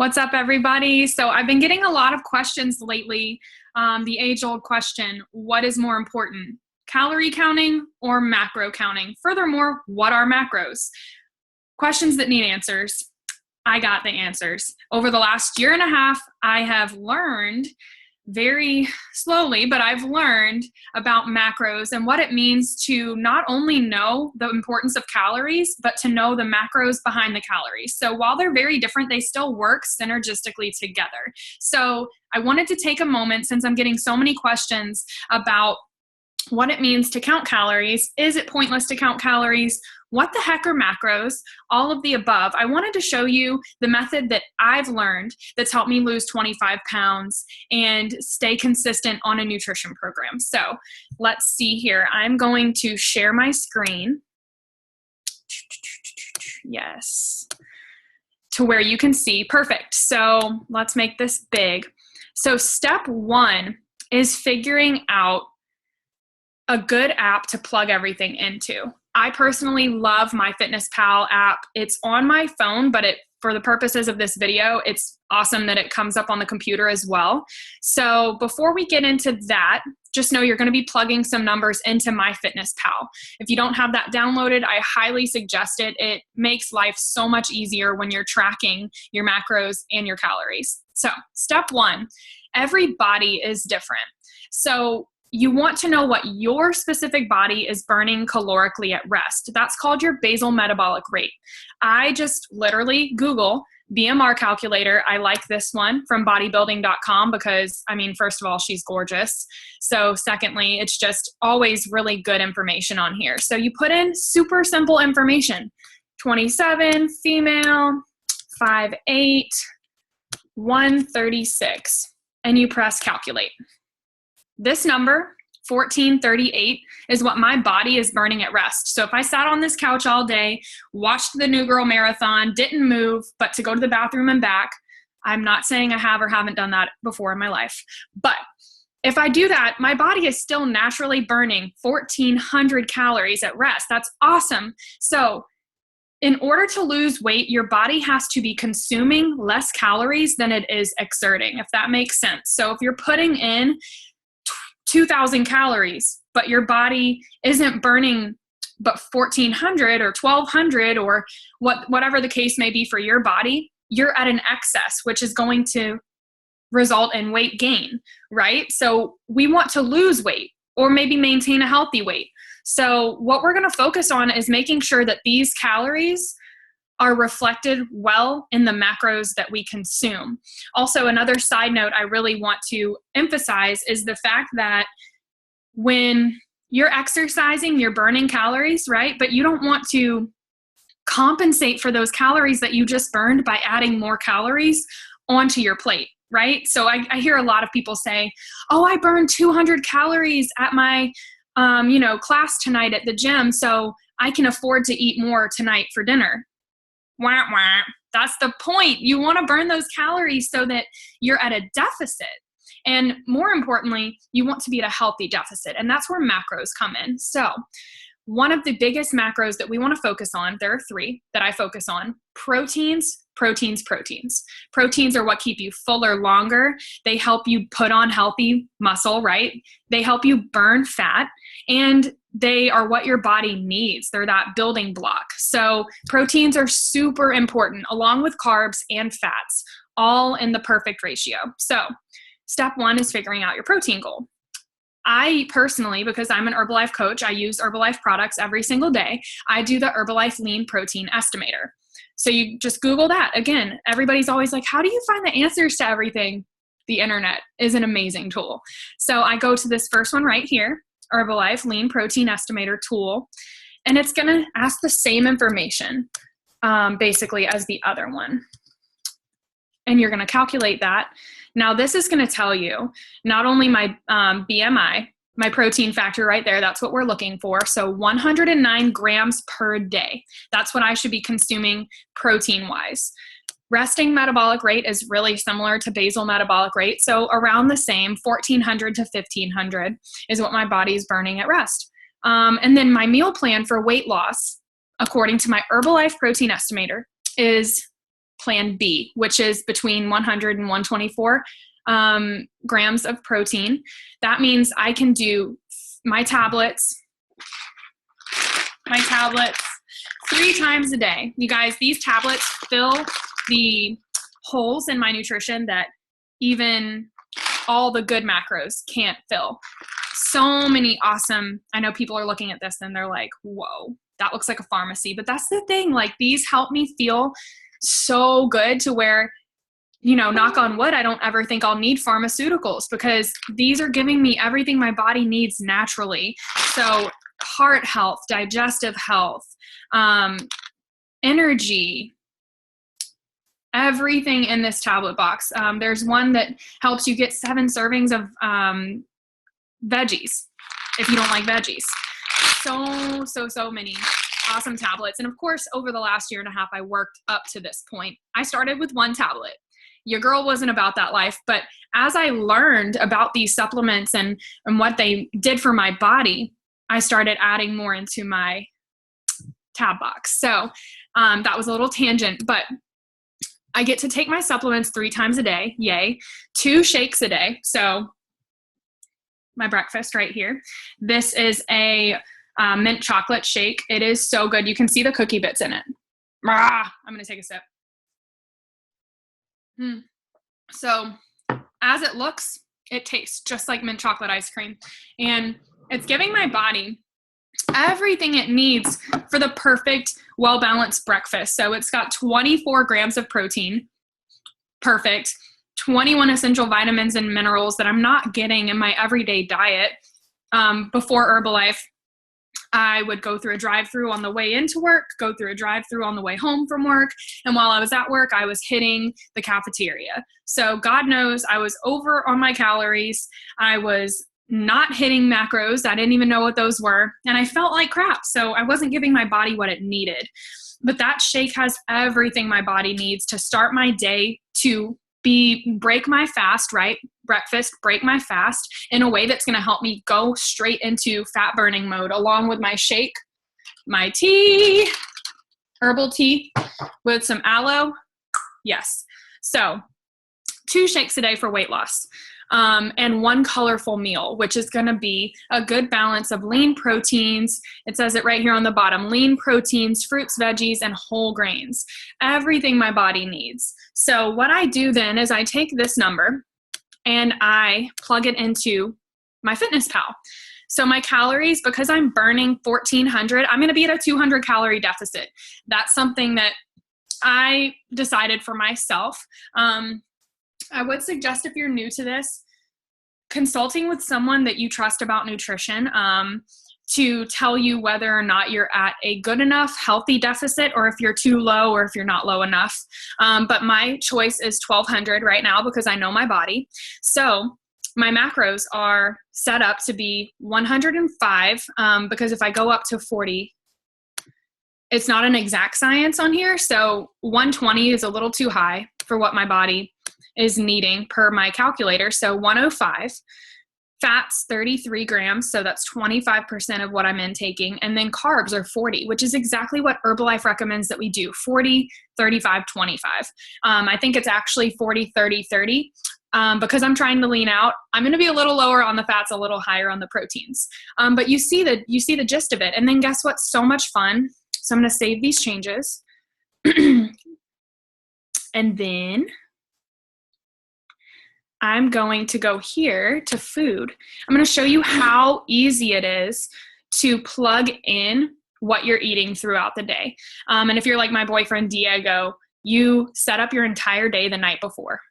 What's up, everybody? So I've been getting a lot of questions lately. The age-old question, what is more important, calorie counting or macro counting? Furthermore, what are macros? Questions that need answers. I got the answers. Over the last year and a half, I have learned very slowly, but I've learned about macros and what it means to not only know the importance of calories, but to know the macros behind the calories. So while they're very different, they still work synergistically together. So I wanted to take a moment, since I'm getting so many questions about what it means to count calories. Is it pointless to count calories? What the heck are macros? All of the above. I wanted to show you the method that I've learned that's helped me lose 25 pounds and stay consistent on a nutrition program. So let's see here. I'm going to share my screen. Yes. To where you can see. Perfect. So let's make this big. So step one is figuring out a good app to plug everything into. I personally love MyFitnessPal app. It's on my phone, but for the purposes of this video, it's awesome that it comes up on the computer as well. So before we get into that, just know you're going to be plugging some numbers into MyFitnessPal. If you don't have that downloaded, I highly suggest it. It makes life so much easier when you're tracking your macros and your calories. So step one, every body is different. So you want to know what your specific body is burning calorically at rest. That's called your basal metabolic rate. I just literally Google BMR calculator. I like this one from bodybuilding.com because, first of all, she's gorgeous. So secondly, it's just always really good information on here. So you put in super simple information, 27, female, 5'8", 136, and you press calculate. This number, 1438, is what my body is burning at rest. So if I sat on this couch all day, watched the New Girl Marathon, didn't move, but to go to the bathroom and back, I'm not saying I have or haven't done that before in my life. But if I do that, my body is still naturally burning 1,400 calories at rest. That's awesome. So in order to lose weight, your body has to be consuming less calories than it is exerting, if that makes sense. So if you're putting in 2,000 calories, but your body isn't burning but 1,400 or 1,200 or whatever the case may be for your body, you're at an excess, which is going to result in weight gain, right? So we want to lose weight or maybe maintain a healthy weight. So what we're going to focus on is making sure that these calories are reflected well in the macros that we consume. Also, another side note I really want to emphasize is the fact that when you're exercising, you're burning calories, right? But you don't want to compensate for those calories that you just burned by adding more calories onto your plate, right? So I hear a lot of people say, oh, I burned 200 calories at my class tonight at the gym, so I can afford to eat more tonight for dinner. Wah, wah. That's the point. You want to burn those calories so that you're at a deficit. And more importantly, you want to be at a healthy deficit. And that's where macros come in. So one of the biggest macros that we want to focus on, there are three that I focus on: proteins, proteins, proteins. Proteins are what keep you fuller longer. They help you put on healthy muscle, right? They help you burn fat, and they are what your body needs. They're that building block. So proteins are super important, along with carbs and fats, all in the perfect ratio. So step one is figuring out your protein goal. I personally, because I'm an Herbalife coach, I use Herbalife products every single day. I do the Herbalife Lean Protein Estimator. So you just Google that. Again, everybody's always like, how do you find the answers to everything? The internet is an amazing tool. So I go to this first one right here, Herbalife Lean Protein Estimator tool, and it's going to ask the same information basically as the other one. And you're going to calculate that. Now this is going to tell you not only my BMI, my protein factor right there, that's what we're looking for. So 109 grams per day. That's what I should be consuming protein-wise. Resting metabolic rate is really similar to basal metabolic rate. So around the same, 1,400 to 1,500 is what my body is burning at rest. And then my meal plan for weight loss, according to my Herbalife Protein Estimator, is plan B, which is between 100 and 124 grams of protein. That means I can do my tablets 3 times a day. You guys, these tablets fill the holes in my nutrition that even all the good macros can't fill. So many awesome, I know people are looking at this and they're like, whoa, that looks like a pharmacy. But that's the thing, like these help me feel so good to where, you know, knock on wood, I don't ever think I'll need pharmaceuticals because these are giving me everything my body needs naturally. So heart health, digestive health, energy, everything in this tablet box. There's one that helps you get 7 servings of veggies if you don't like veggies. So many awesome tablets. And of course, over the last year and a half, I worked up to this point. I started with 1 tablet. Your girl wasn't about that life. But as I learned about these supplements and what they did for my body, I started adding more into my tab box. So that was a little tangent, but I get to take my supplements 3 times a day. Yay. 2 shakes a day. So my breakfast right here. This is a mint chocolate shake. It is so good. You can see the cookie bits in it. I'm going to take a sip. So as it looks, it tastes just like mint chocolate ice cream. And it's giving my body everything it needs for the perfect, well-balanced breakfast. So it's got 24 grams of protein. Perfect. 21 essential vitamins and minerals that I'm not getting in my everyday diet. Before Herbalife, I would go through a drive-through on the way into work, go through a drive-through on the way home from work. And while I was at work, I was hitting the cafeteria. So God knows I was over on my calories. I was not hitting macros. I didn't even know what those were. And I felt like crap. So I wasn't giving my body what it needed. But that shake has everything my body needs to start my day, to break my fast, right? Breakfast, break my fast in a way that's going to help me go straight into fat burning mode, along with my shake, my tea, herbal tea with some aloe. Yes. So 2 shakes a day for weight loss. And 1 colorful meal, which is going to be a good balance of lean proteins. It says it right here on the bottom, lean proteins, fruits, veggies, and whole grains, everything my body needs. So what I do then is I take this number and I plug it into MyFitnessPal. So my calories, because I'm burning 1,400, I'm going to be at a 200 calorie deficit. That's something that I decided for myself. I would suggest, if you're new to this, consulting with someone that you trust about nutrition to tell you whether or not you're at a good enough healthy deficit, or if you're too low, or if you're not low enough. But my choice is 1,200 right now because I know my body. So my macros are set up to be 105 because if I go up to 40, it's not an exact science on here. So 120 is a little too high for what my body is needing per my calculator. So 105, fats 33 grams. So that's 25% of what I'm intaking. And then carbs are 40, which is exactly what Herbalife recommends that we do. 40, 35, 25. I think it's actually 40, 30, 30. Because I'm trying to lean out, I'm going to be a little lower on the fats, a little higher on the proteins. But you see the gist of it. And then guess what's so much fun? So I'm going to save these changes. And then I'm going to go here to food. I'm going to show you how easy it is to plug in what you're eating throughout the day. And if you're like my boyfriend, Diego, you set up your entire day the night before.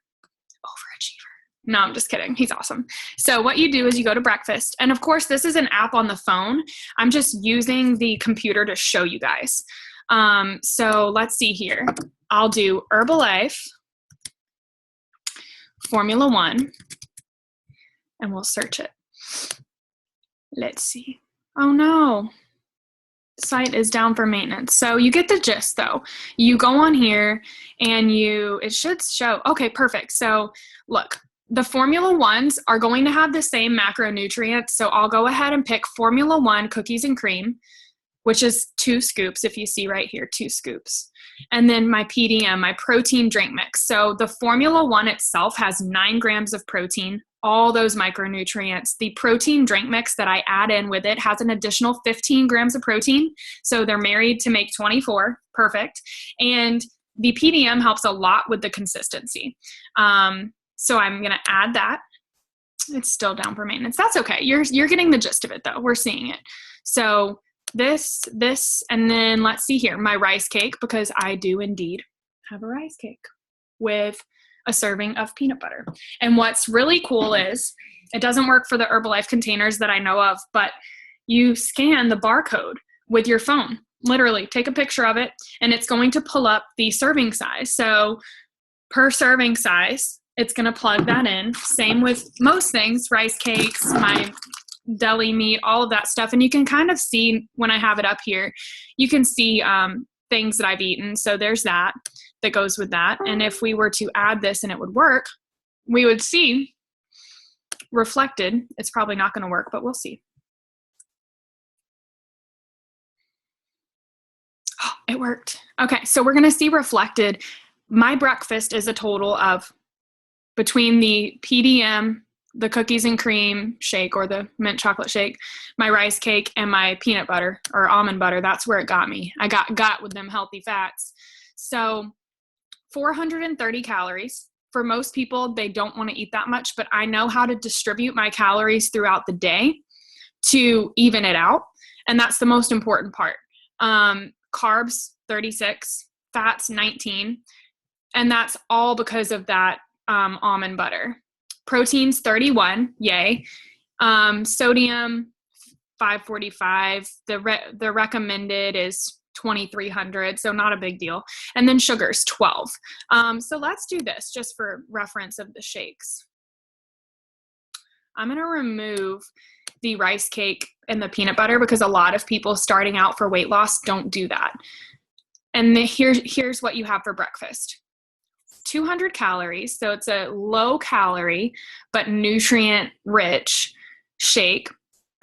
Overachiever. No, I'm just kidding. He's awesome. So what you do is you go to breakfast. And of course, this is an app on the phone. I'm just using the computer to show you guys. So let's see here. I'll do Herbalife, Formula 1, and we'll search it. Let's see. Oh no. Site is down for maintenance. So you get the gist though. You go on here and it should show. Okay, perfect. So look, the Formula 1s are going to have the same macronutrients. So I'll go ahead and pick Formula 1 cookies and cream which is 2 scoops. If you see right here, 2 scoops. And then my PDM, my protein drink mix. So the Formula 1 itself has 9 grams of protein, all those micronutrients. The protein drink mix that I add in with it has an additional 15 grams of protein. So they're married to make 24. Perfect. And the PDM helps a lot with the consistency. So I'm going to add that. It's still down for maintenance. That's okay. You're getting the gist of it though. We're seeing it. So this, and then let's see here, my rice cake, because I do indeed have a rice cake with a serving of peanut butter. And what's really cool is it doesn't work for the Herbalife containers that I know of, but you scan the barcode with your phone. Literally take a picture of it and it's going to pull up the serving size. So per serving size, it's going to plug that in. Same with most things, rice cakes, my deli meat, all of that stuff. And you can kind of see when I have it up here, you can see things that I've eaten. So there's that goes with that. And if we were to add this and it would work, we would see reflected. It's probably not going to work, but we'll see. Oh, it worked. Okay, so we're going to see reflected. My breakfast is a total of, between the PDM, the cookies and cream shake or the mint chocolate shake, my rice cake, and my peanut butter or almond butter. That's where it got me. I got with them healthy fats. So 430 calories. For most people, they don't want to eat that much, but I know how to distribute my calories throughout the day to even it out. And that's the most important part. Carbs, 36, fats, 19. And that's all because of that almond butter. Proteins, 31, yay. Sodium, 545. The recommended is 2,300, so not a big deal. And then sugars, 12. So let's do this just for reference of the shakes. I'm going to remove the rice cake and the peanut butter because a lot of people starting out for weight loss don't do that. And here's what you have for breakfast. 200 calories, so it's a low calorie but nutrient rich shake.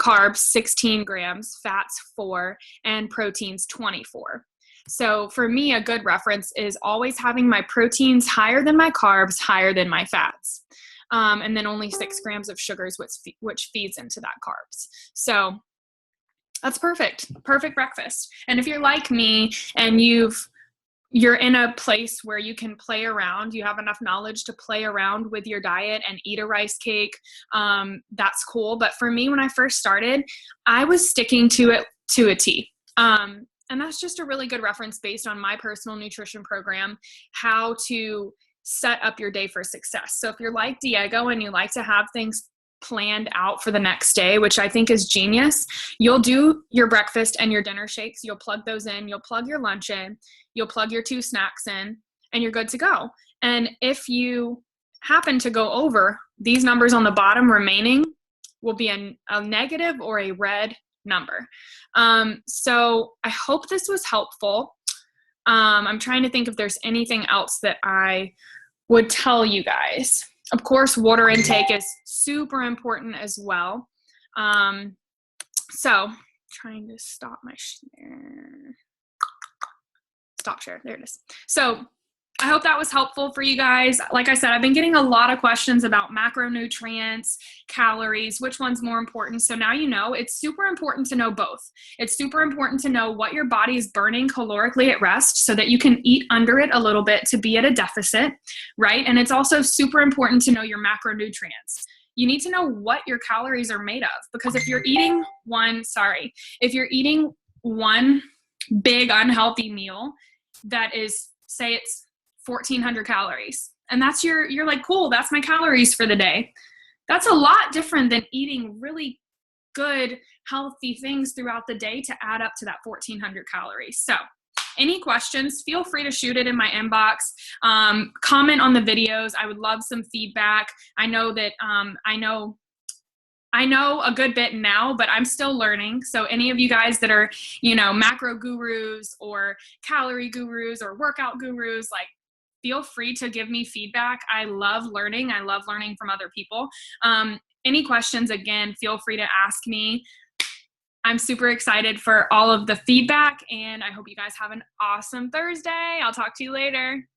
Carbs 16 grams, fats 4, and proteins 24. So for me, a good reference is always having my proteins higher than my carbs, higher than my fats. And then only 6 grams of sugars, which feeds into that carbs. So that's perfect. Perfect breakfast. And if you're like me and you're in a place where you can play around, you have enough knowledge to play around with your diet and eat a rice cake, that's cool. But for me, when I first started, I was sticking to it to a T. And that's just a really good reference based on my personal nutrition program, how to set up your day for success. So if you're like Diego and you like to have things planned out for the next day, which I think is genius, you'll do your breakfast and your dinner shakes. You'll plug those in. You'll plug your lunch in. You'll plug your 2 snacks in, and you're good to go. And if you happen to go over, these numbers on the bottom remaining will be a negative or a red number. So I hope this was helpful. I'm trying to think if there's anything else that I would tell you guys. Of course, water intake is super important as well. So trying to stop my share. Stop share. There it is. So I hope that was helpful for you guys. Like I said, I've been getting a lot of questions about macronutrients, calories, which one's more important. So now you know. It's super important to know both. It's super important to know what your body is burning calorically at rest so that you can eat under it a little bit to be at a deficit, right? And it's also super important to know your macronutrients. You need to know what your calories are made of, because if you're eating one big unhealthy meal that is, say it's 1,400 calories. And that's you're like, cool, that's my calories for the day. That's a lot different than eating really good, healthy things throughout the day to add up to that 1,400 calories. So any questions, feel free to shoot it in my inbox. Comment on the videos. I would love some feedback. I know that I know a good bit now, but I'm still learning. So any of you guys that are, macro gurus or calorie gurus or workout gurus, like, feel free to give me feedback. I love learning. I love learning from other people. Any questions, again, feel free to ask me. I'm super excited for all of the feedback, and I hope you guys have an awesome Thursday. I'll talk to you later.